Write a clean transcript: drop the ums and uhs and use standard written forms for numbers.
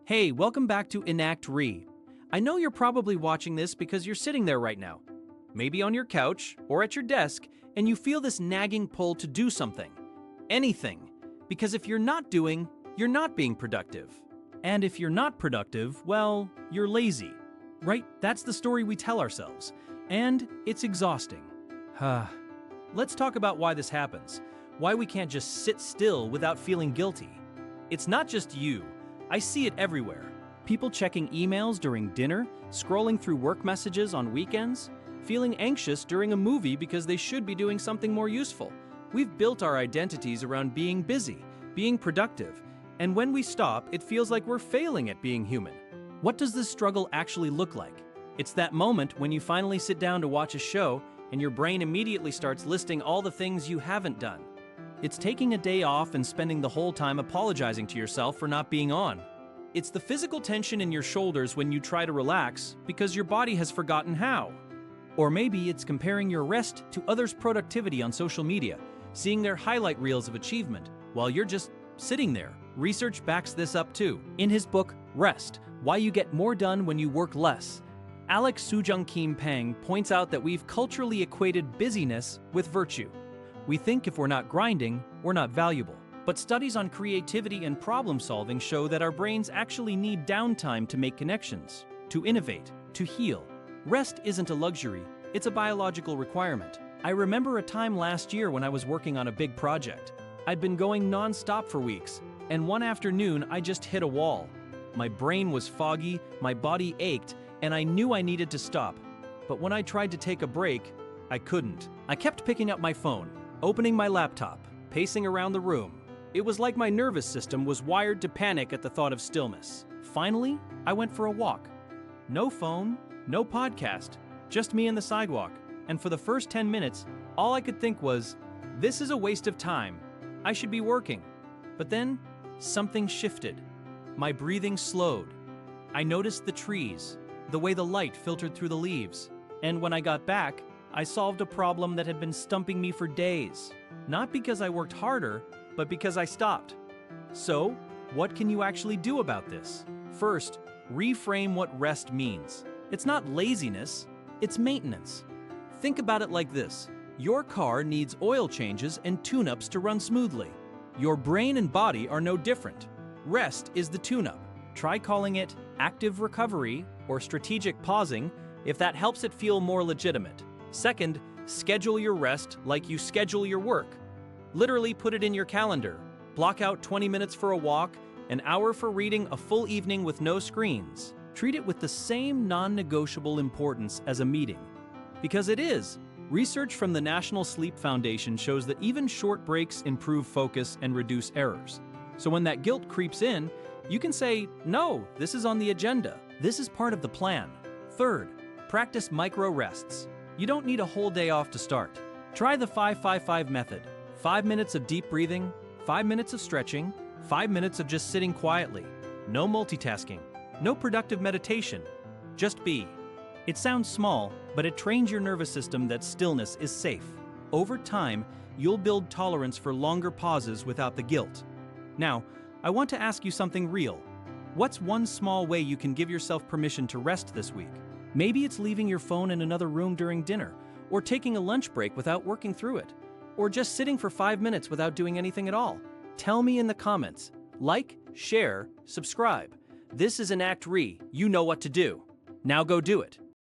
Hey, welcome back to Enact. I know you're probably watching this because you're sitting there right now, maybe on your couch or at your desk, and you feel this nagging pull to do something. Anything. Because if you're not doing, you're not being productive. And if you're not productive, well, you're lazy. Right? That's the story we tell ourselves. And it's exhausting. Let's talk about why this happens. Why we can't just sit still without feeling guilty. It's not just you. I see it everywhere. People checking emails during dinner, scrolling through work messages on weekends, feeling anxious during a movie because they should be doing something more useful. We've built our identities around being busy, being productive, and when we stop, it feels like we're failing at being human. What does this struggle actually look like? It's that moment when you finally sit down to watch a show and your brain immediately starts listing all the things you haven't done. It's taking a day off and spending the whole time apologizing to yourself for not being on. It's the physical tension in your shoulders when you try to relax because your body has forgotten how. Or maybe it's comparing your rest to others' productivity on social media, seeing their highlight reels of achievement, while you're just sitting there. Research backs this up too. In his book, Rest, Why You Get More Done When You Work Less, Soojung-Kim points out that we've culturally equated busyness with virtue. We think if we're not grinding, we're not valuable. But studies on creativity and problem solving show that our brains actually need downtime to make connections, to innovate, to heal. Rest isn't a luxury, it's a biological requirement. I remember a time last year when I was working on a big project. I'd been going non-stop for weeks, and one afternoon I just hit a wall. My brain was foggy, my body ached, and I knew I needed to stop. But when I tried to take a break, I couldn't. I kept picking up my phone, opening my laptop, pacing around the room. It was like my nervous system was wired to panic at the thought of stillness. Finally, I went for a walk. No phone, no podcast, just me and the sidewalk. And for the first 10 minutes, all I could think was, this is a waste of time. I should be working. But then, something shifted. My breathing slowed. I noticed the trees, the way the light filtered through the leaves. And when I got back, I solved a problem that had been stumping me for days. Not because I worked harder, but because I stopped. So, what can you actually do about this? First, reframe what rest means. It's not laziness, it's maintenance. Think about it like this. Your car needs oil changes and tune-ups to run smoothly. Your brain and body are no different. Rest is the tune-up. Try calling it active recovery or strategic pausing if that helps it feel more legitimate. Second, schedule your rest like you schedule your work. Literally put it in your calendar. Block out 20 minutes for a walk, an hour for reading, a full evening with no screens. Treat it with the same non-negotiable importance as a meeting. Because it is. Research from the National Sleep Foundation shows that even short breaks improve focus and reduce errors. So when that guilt creeps in, you can say, no, this is on the agenda. This is part of the plan. Third, practice micro rests. You don't need a whole day off to start. Try the 5-5-5 method. 5 minutes of deep breathing, 5 minutes of stretching, 5 minutes of just sitting quietly. No multitasking, no productive meditation. Just be. It sounds small, but it trains your nervous system that stillness is safe. Over time, you'll build tolerance for longer pauses without the guilt. Now, I want to ask you something real. What's one small way you can give yourself permission to rest this week? Maybe it's leaving your phone in another room during dinner, or taking a lunch break without working through it, or just sitting for 5 minutes without doing anything at all. Tell me in the comments. Like, share, subscribe. This is Enact. You know what to do. Now go do it.